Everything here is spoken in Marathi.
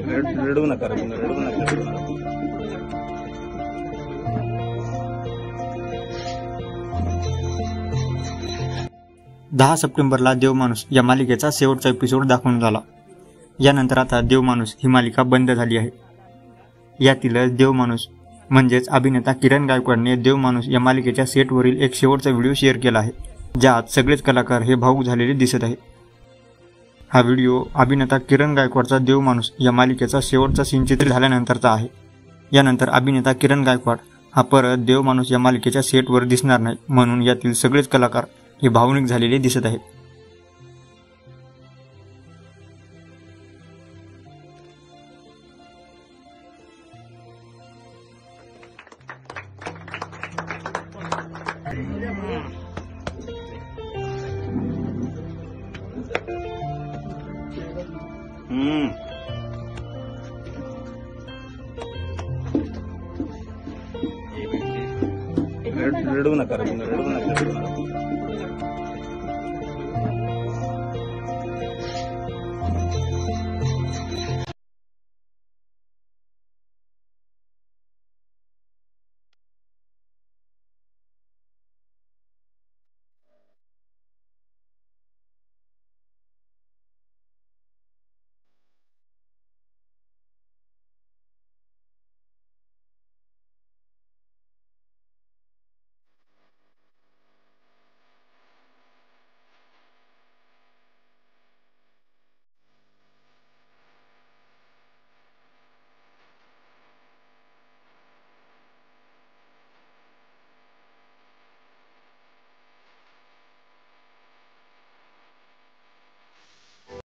रडू नका रडू नका रडू नका रडू नका. 10 सप्टेंबरला देवमाणूस या मालिकेचा शेवटचा एपिसोड दाखवून झाला. यानंतर आता देवमाणूस ही मालिका बंद झाली आहे. यातीलच देवमाणूस म्हणजेच अभिनेता किरण गायकवाडने देवमाणूस या मालिकेच्या सेटवरील एक शेवटचा व्हिडिओ शेअर केला आहे, ज्यात सगळेच कलाकार हे भावूक झालेले दिसत आहे. हा व्हिडिओ अभिनेता किरण गायकवाडचा देवमाणूस या मालिकेचा शेवटचा सीन चित्रित झाल्यानंतरचा आहे. यानंतर अभिनेता किरण गायकवाड हा परत देवमाणूस या मालिकेच्या सेटवर दिसणार नाही, म्हणून यातील सगळेच कलाकार हे भावनिक झालेले दिसत आहेत. रडू नका रडू नका रडू नका.